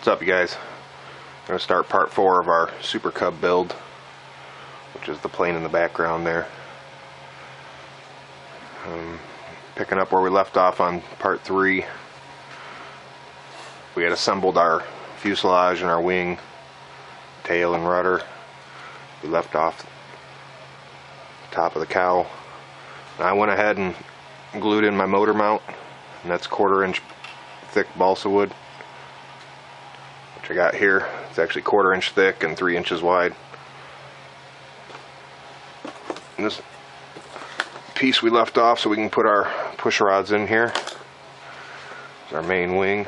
What's up, you guys? I'm going to start part 4 of our Super Cub build, which is the plane in the background there. Picking up where we left off on part 3. We had assembled our fuselage and our wing, tail and rudder. We left off the top of the cowl. And I went ahead and glued in my motor mount, and that's 1/4 inch thick balsa wood, which I got here. It's actually 1/4 inch thick and 3 inches wide. And this piece we left off so we can put our push rods in here. It's our main wing.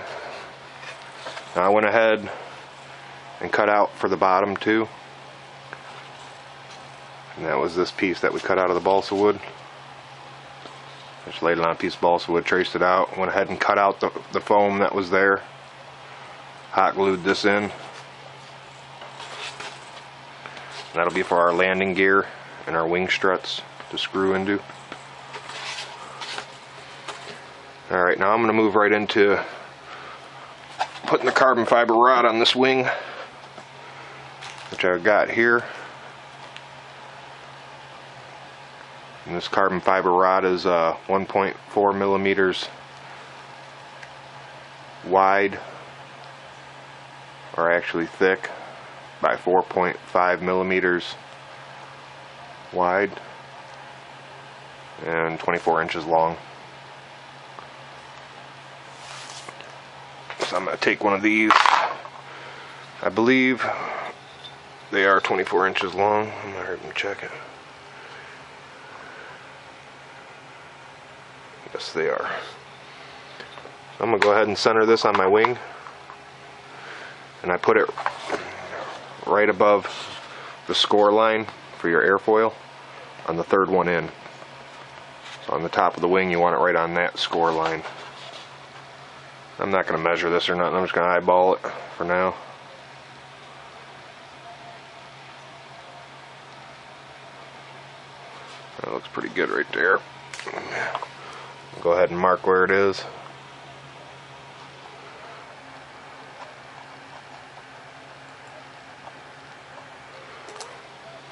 Now I went ahead and cut out for the bottom too, and that was this piece that we cut out of the balsa wood. Just laid it on a piece of balsa wood, traced it out, went ahead and cut out the foam that was there, hot glued this in. And that'll be for our landing gear and our wing struts to screw into. Alright, now I'm going to move right into putting the carbon fiber rod on this wing, which I've got here. And this carbon fiber rod is 1.4 millimeters wide, or actually thick, by 4.5 millimeters wide, and 24 inches long. So I'm going to take one of these. I believe they are 24 inches long. I'm going to hurry and check it. Yes, they are. So I'm going to go ahead and center this on my wing, and I put it right above the score line for your airfoil on the 3rd one in. So on the top of the wing, you want it right on that score line. I'm not going to measure this or nothing. I'm just going to eyeball it for now. That looks pretty good right there. Go ahead and mark where it is.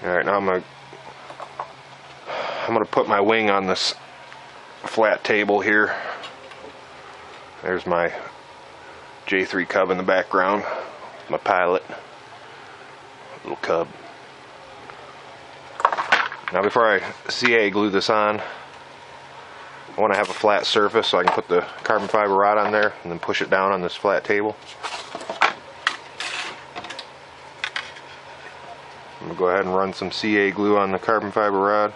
Alright, now I'm gonna put my wing on this flat table here. There's my J3 Cub in the background, my pilot, little Cub. Now before I CA glue this on, I want to have a flat surface so I can put the carbon fiber rod on there and then push it down on this flat table. I'm going to go ahead and run some CA glue on the carbon fiber rod.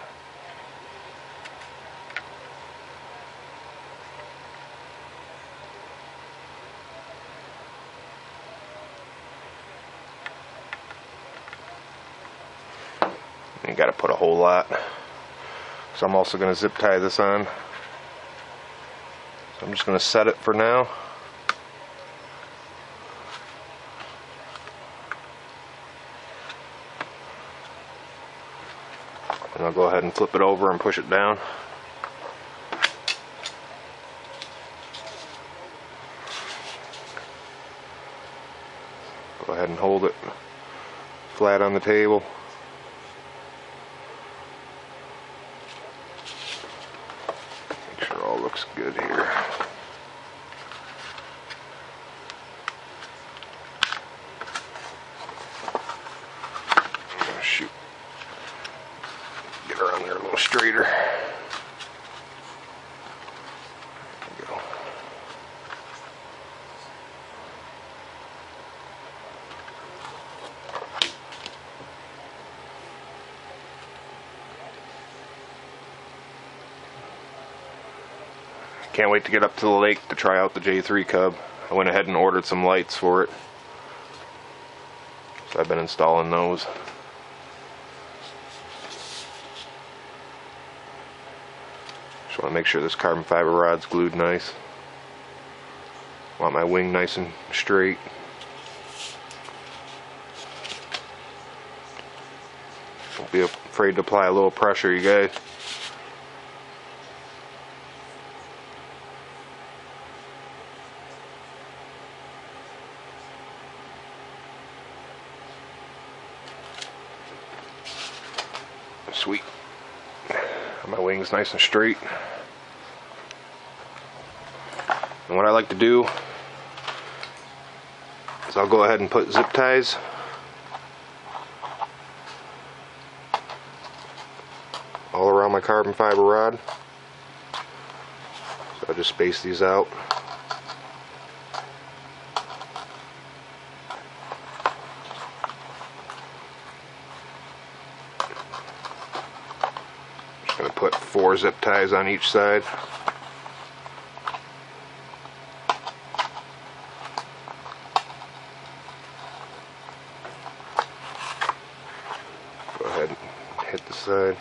You got to put a whole lot. So I'm also going to zip tie this on. So I'm just going to set it for now. And I'll go ahead and flip it over and push it down. Go ahead and hold it flat on the table. Make sure all looks good here. Oh, shoot. Get her on there a little straighter. There we go. Can't wait to get up to the lake to try out the J3 Cub. I went ahead and ordered some lights for it, so I've been installing those. Just want to make sure this carbon fiber rod's glued nice. Want my wing nice and straight. Don't be afraid to apply a little pressure, you guys. Sweet. My wing's nice and straight. And what I like to do is I'll go ahead and put zip ties all around my carbon fiber rod. So I just space these out. Just going to put 4 zip ties on each side. Go ahead and hit the side.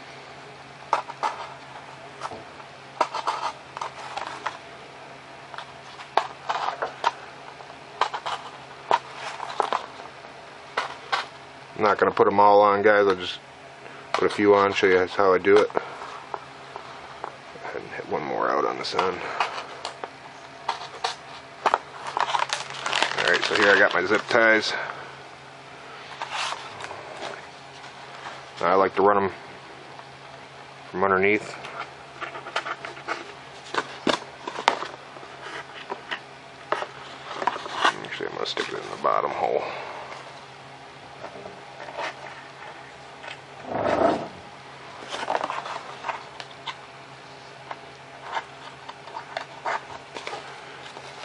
I'm not going to put them all on, guys. I'll just put a few on, show you how I do it. Go ahead and hit one more out on this end. Alright, so here I got my zip ties. I like to run them from underneath. Actually, I'm going to stick it in the bottom hole.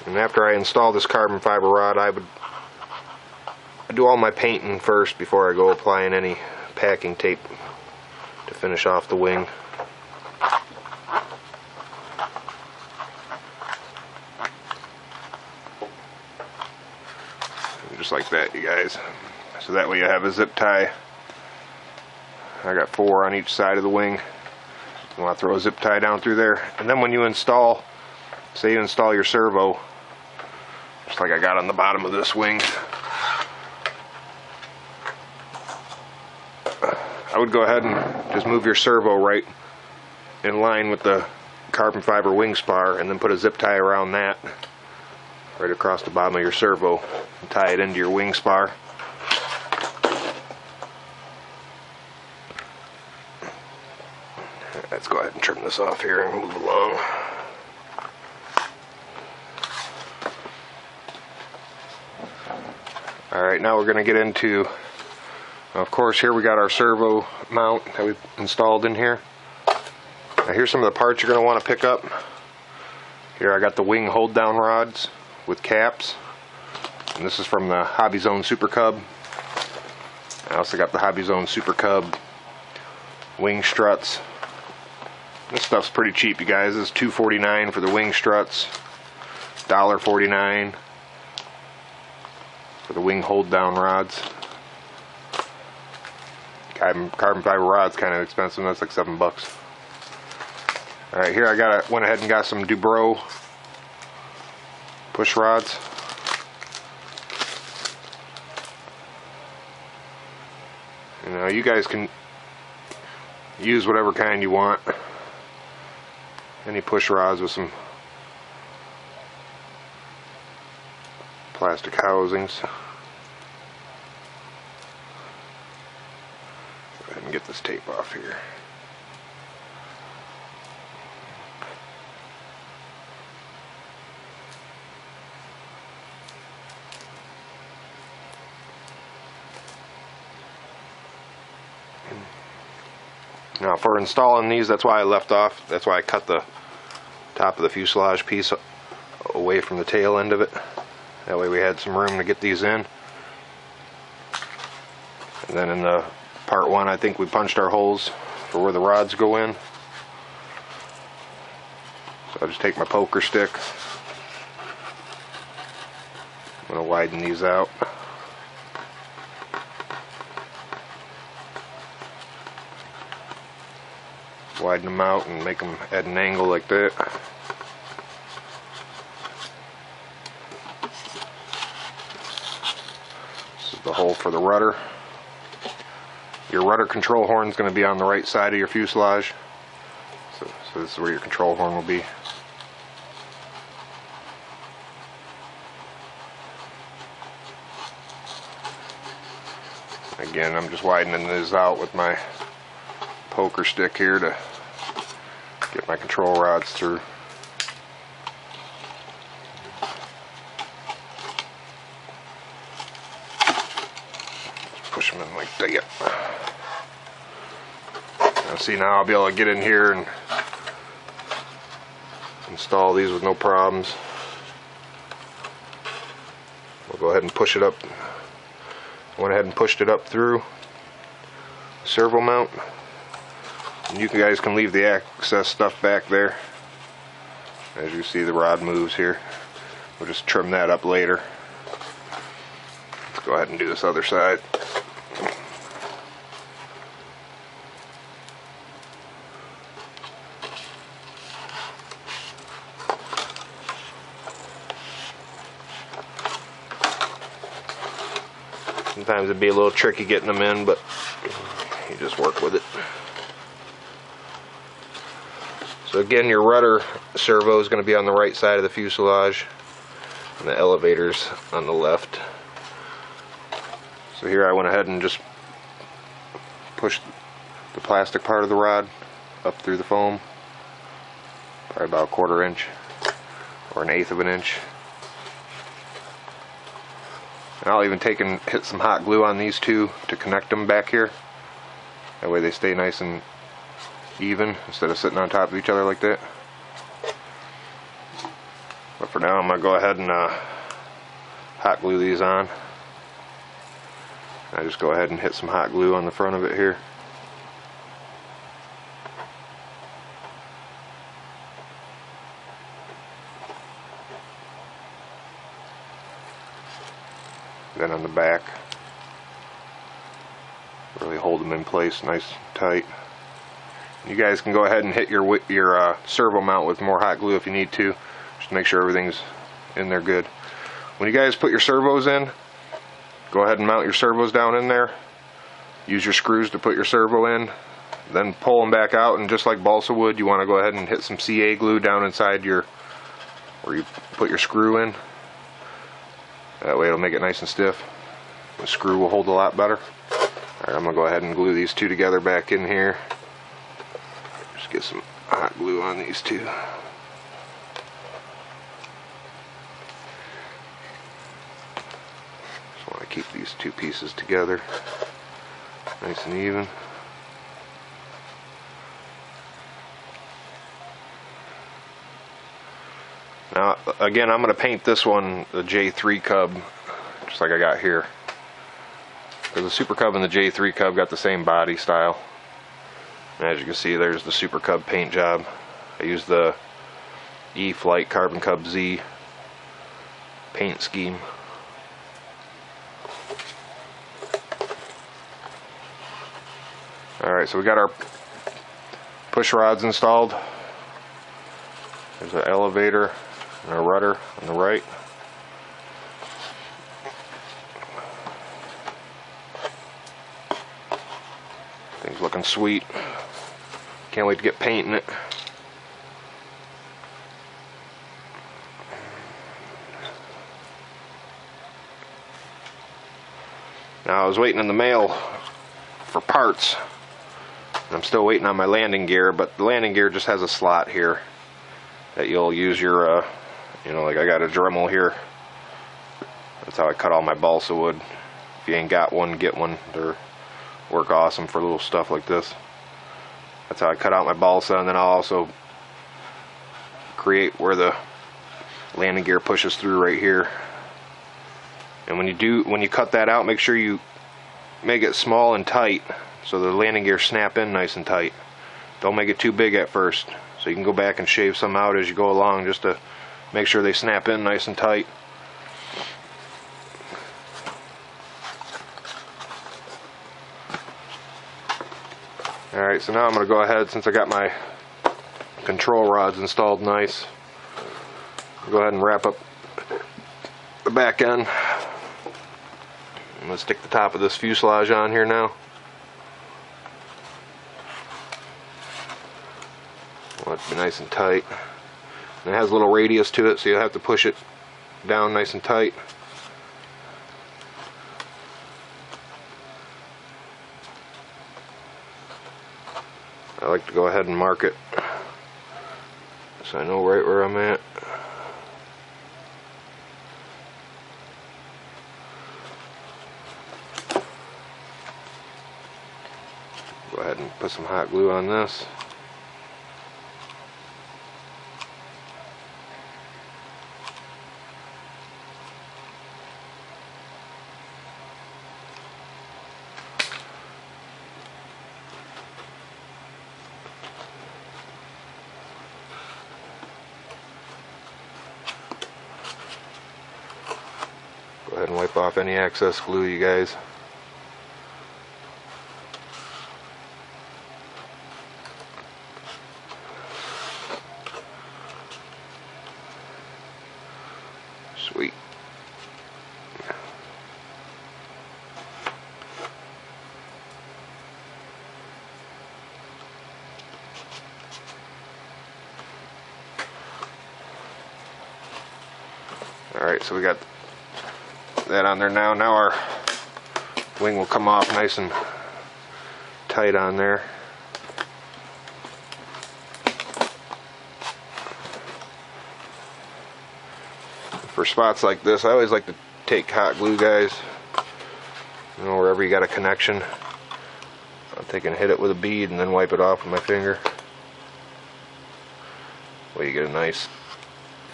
And after I install this carbon fiber rod, I do all my painting first before I go applying any packing tape to finish off the wing. And just like that, you guys. So that way you have a zip tie. I got 4 on each side of the wing. You want to throw a zip tie down through there. And then when you install, say you install your servo, just like I got on the bottom of this wing, I would go ahead and just move your servo right in line with the carbon fiber wing spar, and then put a zip tie around that right across the bottom of your servo and tie it into your wing spar. Let's go ahead and trim this off here and move along. Alright, now we're going to get into, of course, here we got our servo mount that we've installed in here. Now here's some of the parts you're going to want to pick up. Here I got the wing hold down rods with caps. And this is from the Hobby Zone Super Cub. I also got the Hobby Zone Super Cub wing struts. This stuff's pretty cheap, you guys. This is $2.49 for the wing struts, $1.49 for the wing hold down rods. Carbon fiber rod's kind of expensive. That's like $7. Alright, here I went ahead and got some Dubro push rods. You know, you guys can use whatever kind you want. Any push rods with some plastic housings. Go ahead and get this tape off here. Now for installing these, that's why I left off, that's why I cut the top of the fuselage piece away from the tail end of it. That way we had some room to get these in. And then in the part 1, I think we punched our holes for where the rods go in. So I'll just take my poker stick. I'm going to widen these out. Widen them out and make them at an angle like that. This is the hole for the rudder. Your rudder control horn is going to be on the right side of your fuselage. So this is where your control horn will be. Again, I'm just widening this out with my poker stick here to get my control rods through. Push them in like that. Now see, now I'll be able to get in here and install these with no problems. We'll go ahead and push it up. Went ahead and pushed it up through the servo mount. And you guys can leave the excess stuff back there. As you see, the rod moves here. We'll just trim that up later. Let's go ahead and do this other side. Sometimes it'd be a little tricky getting them in, but you just work with it. So again, your rudder servo is going to be on the right side of the fuselage, and the elevator's on the left. So here I went ahead and just pushed the plastic part of the rod up through the foam, probably about 1/4 inch or 1/8 of an inch. And I'll even take and hit some hot glue on these two to connect them back here. That way they stay nice and even instead of sitting on top of each other like that. But for now I'm going to go ahead and hot glue these on. I just go ahead and hit some hot glue on the front of it here. Then on the back, really hold them in place nice and tight. You guys can go ahead and hit your servo mount with more hot glue if you need to, just to make sure everything's in there good. When you guys put your servos in, go ahead and mount your servos down in there. Use your screws to put your servo in, then pull them back out, and just like balsa wood, you want to go ahead and hit some CA glue down inside where you put your screw in. That way it'll make it nice and stiff. The screw will hold a lot better. Alright, I'm going to go ahead and glue these two together back in here. Just get some hot glue on these two. Just want to keep these two pieces together nice and even. Now again, I'm going to paint this one the J3 Cub, just like I got here. Because the Super Cub and the J3 Cub got the same body style. And as you can see, there's the Super Cub paint job. I used the E-Flite Carbon Cub Z paint scheme. Alright, so we got our push rods installed. There's an elevator and a rudder on the right. Thing's looking sweet. Can't wait to get paint in it. Now I was waiting in the mail for parts. I'm still waiting on my landing gear, but the landing gear just has a slot here that you'll use your like I got a Dremel here. That's how I cut all my balsa wood. If you ain't got one, get one. They're work awesome for little stuff like this. That's how I cut out my balsa, and then I'll also create where the landing gear pushes through right here. And when you cut that out, make sure you make it small and tight so the landing gear snap in nice and tight. Don't make it too big at first. So you can go back and shave some out as you go along just to make sure they snap in nice and tight. Alright, so now I'm going to go ahead, since I got my control rods installed nice, go ahead and wrap up the back end. I'm going to stick the top of this fuselage on here now. Want it to be nice and tight. And it has a little radius to it, so you'll have to push it down nice and tight. like to go ahead and mark it so I know right where I'm at. Go ahead and put some hot glue on this. Go ahead and wipe off any excess glue, you guys. Sweet. Alright, so we got that on there now. Now our wing will come off nice and tight on there. For spots like this, I always like to take hot glue, guys. You know, wherever you got a connection, I'll take and hit it with a bead and then wipe it off with my finger. Well, you get a nice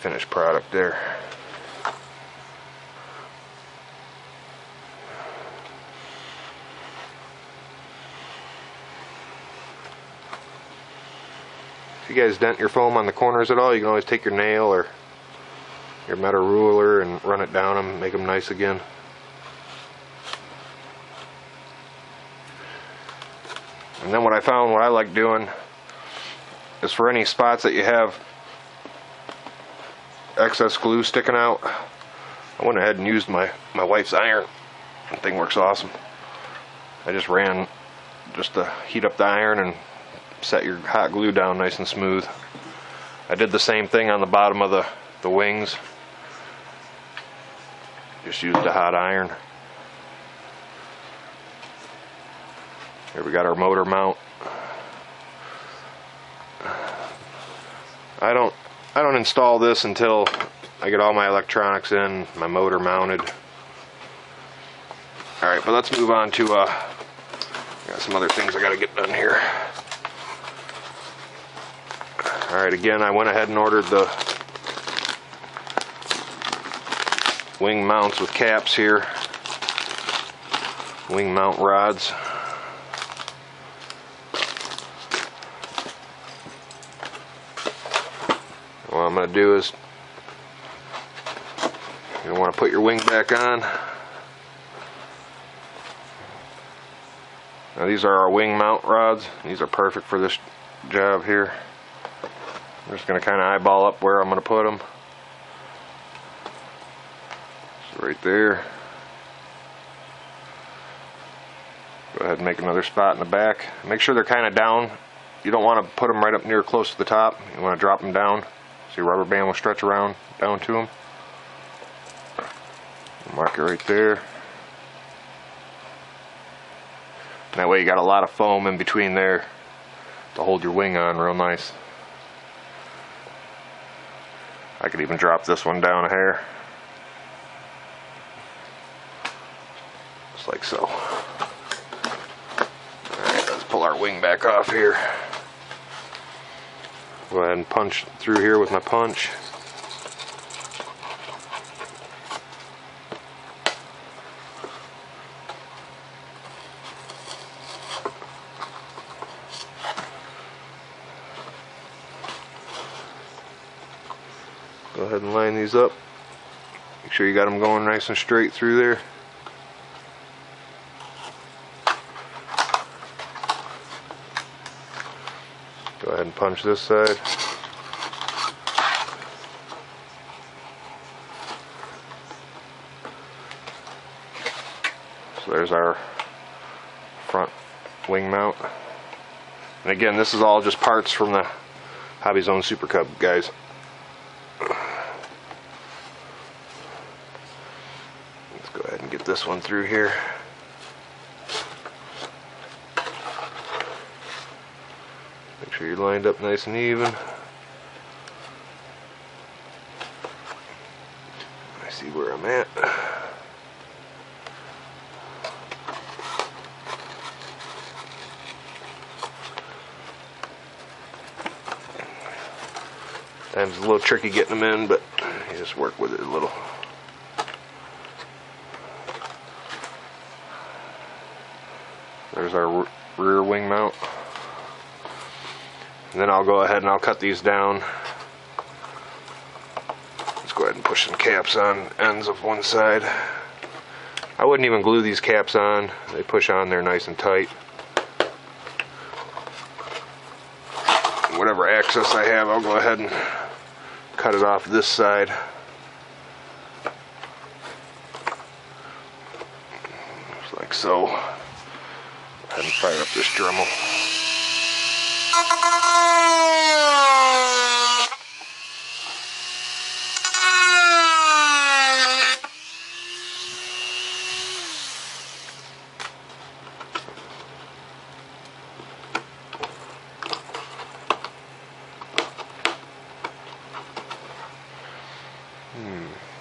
finished product there. If you guys dent your foam on the corners at all, you can always take your nail or your metal ruler and run it down them, make them nice again. And then what I found, what I like doing, is for any spots that you have excess glue sticking out, I went ahead and used my wife's iron. That thing works awesome. I just ran just to heat up the iron and set your hot glue down nice and smooth. I did the same thing on the bottom of the wings. Just used a hot iron. Here we got our motor mount. I don't install this until I get all my electronics in, my motor mounted. Alright, but let's move on to got some other things I gotta get done here. Alright, again, I went ahead and ordered the wing mounts with caps here. Wing mount rods. What I'm going to do is, you want to put your wing back on. Now these are our wing mount rods. These are perfect for this job here. I'm just going to kind of eyeball up where I'm going to put them. So right there. Go ahead and make another spot in the back. Make sure they're kind of down. You don't want to put them right up near close to the top. You want to drop them down so your rubber band will stretch around down to them. Mark it right there. That way you got a lot of foam in between there to hold your wing on real nice. I could even drop this one down a hair. Just like so. Alright, let's pull our wing back off here. Go ahead and punch through here with my punch. Go ahead and line these up. Make sure you got them going nice and straight through there. Go ahead and punch this side. So there's our front wing mount. And again, this is all just parts from the Hobby Zone Super Cub, guys. Let's go ahead and get this one through here. sure you're lined up nice and even. I see where I'm at. Sometimes it's a little tricky getting them in, but you just work with it a little. There's our rear wing mount. And then I'll go ahead and I'll cut these down. Let's go ahead and push some caps on ends of one side. I wouldn't even glue these caps on. They push on there nice and tight. Whatever access I have, I'll go ahead and cut it off this side. Just like so. Go ahead and fire up this Dremel.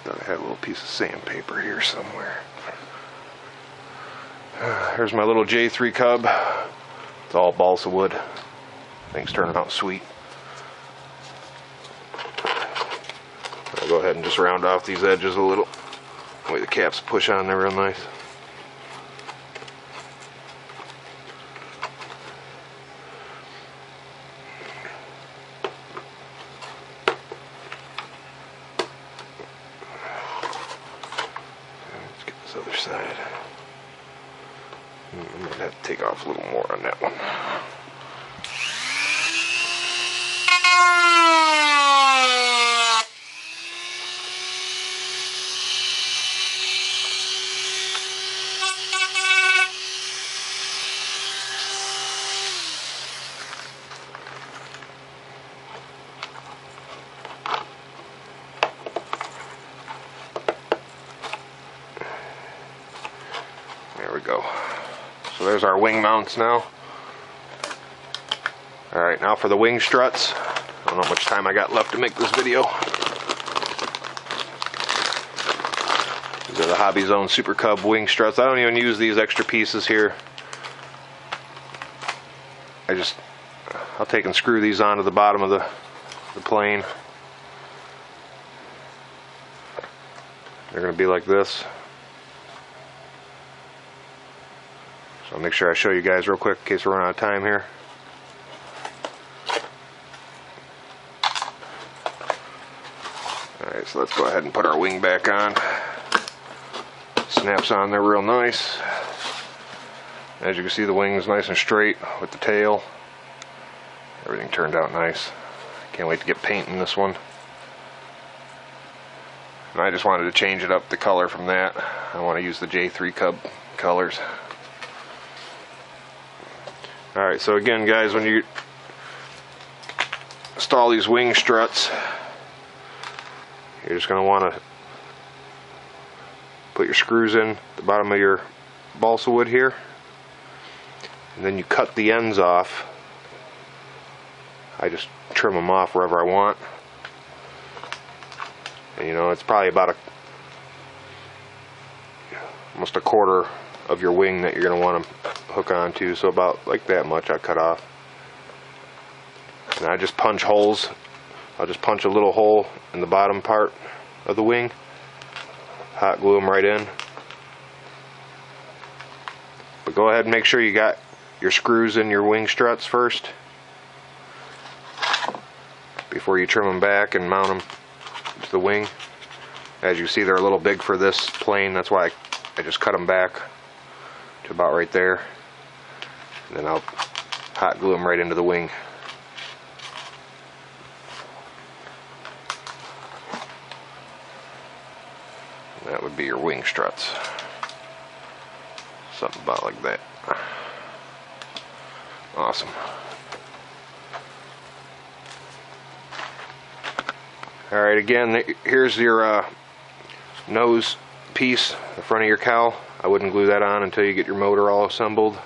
Thought I had a little piece of sandpaper here somewhere. Here's my little J3 cub. It's all balsa wood. Things turning out sweet. I'll go ahead and just round off these edges a little. That way the caps push on there real nice. Let's get this other side. I might have to take off a little more on that one. There we go. So there's our wing mounts now. Alright, now for the wing struts. I don't know how much time I got left to make this video. These are the Hobby Zone Super Cub wing struts. I don't even use these extra pieces here. I'll take and screw these onto the bottom of the plane. They're going to be like this. So I'll make sure I show you guys real quick in case we're running out of time here. Alright, so let's go ahead and put our wing back on. Snaps on there real nice. As you can see, the wing's nice and straight with the tail. Everything turned out nice. Can't wait to get painting this one. And I just wanted to change it up the color from that. I want to use the J3 Cub colors. Alright, so again guys, when you install these wing struts, you're just going to want to put your screws in the bottom of your balsa wood here, and then you cut the ends off. I just trim them off wherever I want. And you know, it's probably about almost a quarter of your wing that you're going to want to hook onto, so about like that much I cut off. And I just punch holes. I'll just punch a little hole in the bottom part of the wing, hot glue them right in. But go ahead and make sure you got your screws in your wing struts first before you trim them back and mount them to the wing. As you see, they're a little big for this plane. That's why I just cut them back to about right there. And then I'll hot glue them right into the wing. And that would be your wing struts. Something about like that. Awesome. Alright, again, here's your nose piece, the front of your cowl. I wouldn't glue that on until you get your motor all assembled.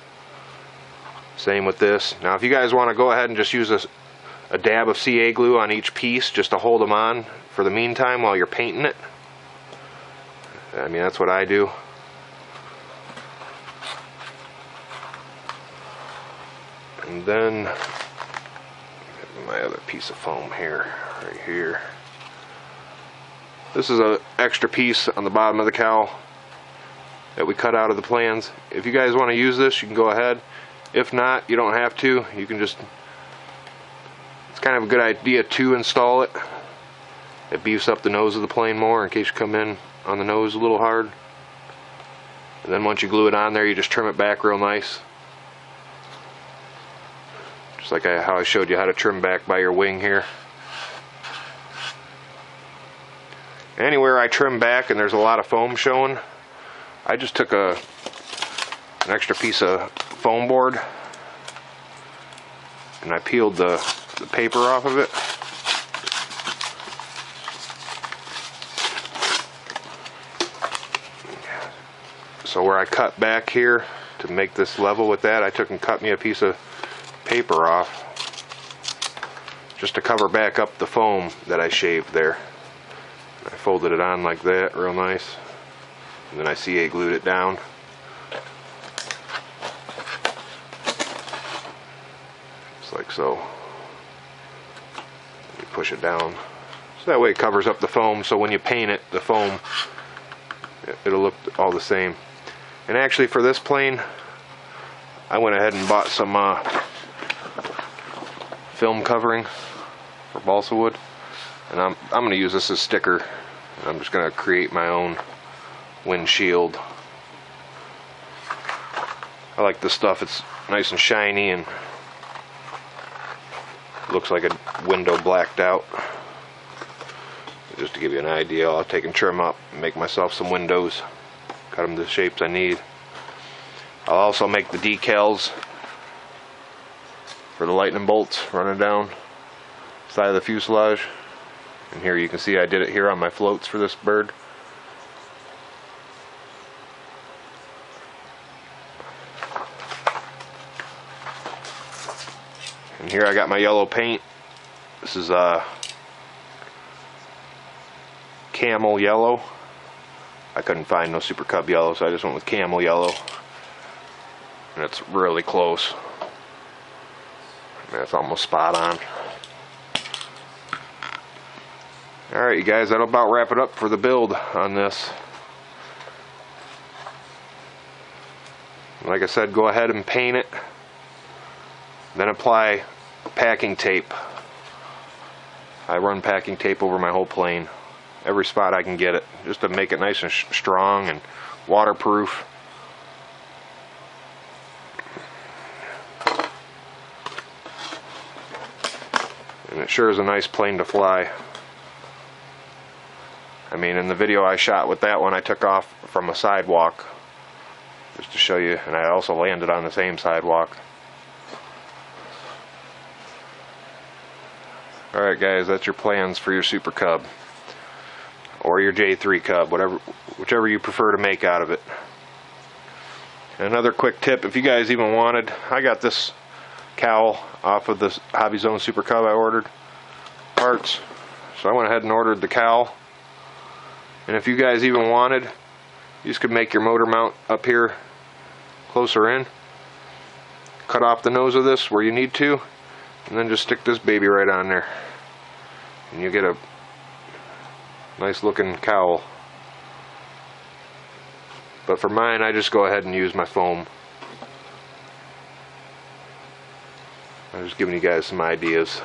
Same with this. Now if you guys want to go ahead and just use a dab of CA glue on each piece just to hold them on for the meantime while you're painting it, I mean, that's what I do. And then my other piece of foam here, right here. This is an extra piece on the bottom of the cowl that we cut out of the plans. If you guys want to use this, you can go ahead. If not, you don't have to. You can just, it's kind of a good idea to install it. It beefs up the nose of the plane more in case you come in on the nose a little hard. And then once you glue it on there, you just trim it back real nice. Just like how I showed you how to trim back by your wing here. Anywhere I trim back and there's a lot of foam showing, I just took an extra piece of foam board and I peeled the paper off of it. So where I cut back here to make this level with that, I took and cut me a piece of paper off just to cover back up the foam that I shaved there. I folded it on like that, real nice, and then I CA glued it down. Just like so. You push it down. So that way it covers up the foam, so when you paint it, the foam, it'll look all the same. And actually for this plane, I went ahead and bought some film covering for balsa wood. And I'm going to use this as sticker. I'm just going to create my own windshield. I like this stuff. It's nice and shiny and looks like a window blacked out. Just to give you an idea, I'll take and trim up and make myself some windows. Cut them to the shapes I need. I'll also make the decals for the lightning bolts running down the side of the fuselage. And here you can see I did it here on my floats for this bird. And here I got my yellow paint. This is camel yellow. I couldn't find no Super Cub yellow, so I just went with camel yellow. And it's really close. That's almost spot on. Alright you guys, that'll about wrap it up for the build on this. Like I said, go ahead and paint it. Then apply packing tape. I run packing tape over my whole plane. Every spot I can get it, just to make it nice and strong and waterproof. And it sure is a nice plane to fly. I mean, in the video I shot with that one, I took off from a sidewalk just to show you, and I also landed on the same sidewalk. Alright guys, that's your plans for your Super Cub. Or your J3 Cub, whichever you prefer to make out of it. And another quick tip, if you guys even wanted, I got this cowl off of the Hobby Zone Super Cub I ordered parts. So I went ahead and ordered the cowl. And if you guys even wanted, you just could make your motor mount up here closer in. Cut off the nose of this where you need to, and then just stick this baby right on there. And you get a nice looking cowl. But for mine, I just go ahead and use my foam. I'm just giving you guys some ideas.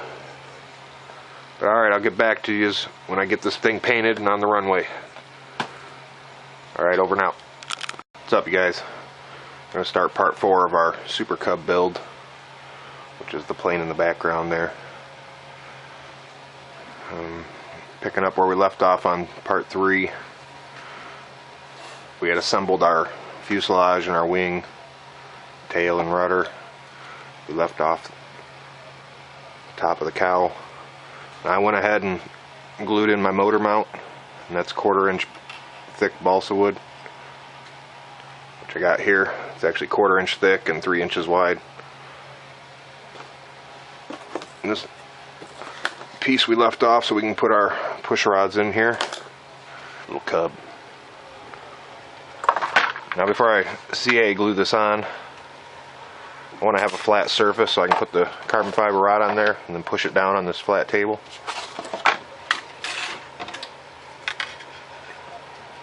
But alright, I'll get back to you when I get this thing painted and on the runway. Alright, over and out. What's up you guys? I'm going to start part 4 of our Super Cub build, which is the plane in the background there. Picking up where we left off on part 3. We had assembled our fuselage and our wing, tail and rudder. We left off the top of the cowl. And I went ahead and glued in my motor mount, and that's 1/4 inch thick balsa wood, which I got here. It's actually 1/4 inch thick and 3 inches wide. this piece we left off so we can put our push rods in here. Little cub. Now before I CA glue this on, I want to have a flat surface so I can put the carbon fiber rod on there and then push it down on this flat table.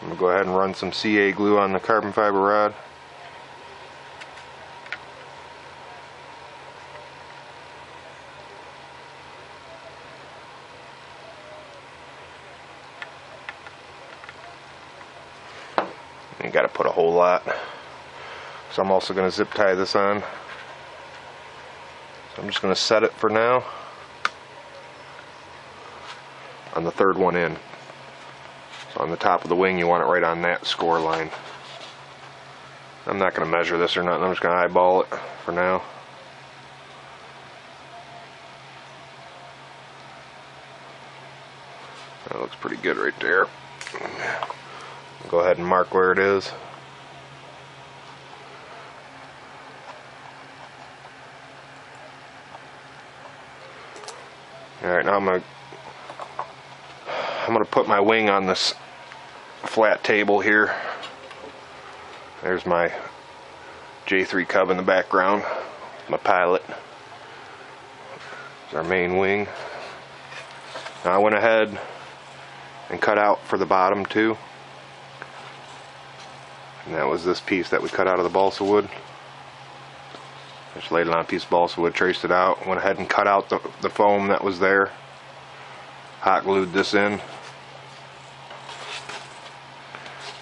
I'm going to go ahead and run some CA glue on the carbon fiber rod. You got to put a whole lot. So I'm also going to zip tie this on. So I'm just going to set it for now on the third one in. So on the top of the wing, you want it right on that score line. I'm not going to measure this or nothing. I'm just going to eyeball it for now. That looks pretty good right there. Go ahead and mark where it is. Alright, now I'm gonna put my wing on this flat table here. There's my J3 Cub in the background, my pilot. There's our main wing. Now I went ahead and cut out for the bottom too. And that was this piece that we cut out of the balsa wood. Just laid it on a piece of balsa wood, traced it out, went ahead and cut out the foam that was there. Hot glued this in.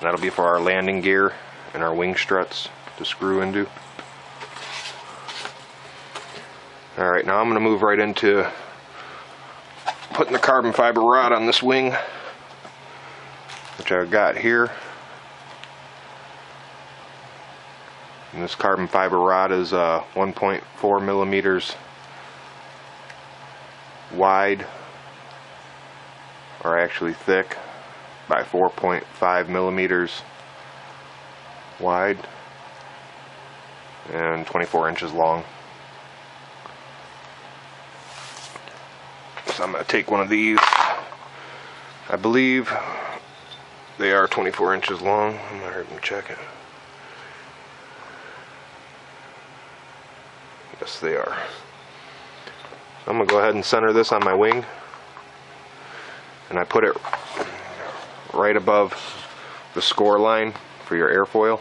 That'll be for our landing gear and our wing struts to screw into. Alright, now I'm going to move right into putting the carbon fiber rod on this wing, which I've got here. And this carbon fiber rod is 1.4 millimeters wide, or actually thick, by 4.5 millimeters wide, and 24 inches long. So I'm going to take one of these. I believe they are 24 inches long. I'm going to hurry and check it. Yes, they are. So I'm going to go ahead and center this on my wing, and I put it right above the score line for your airfoil.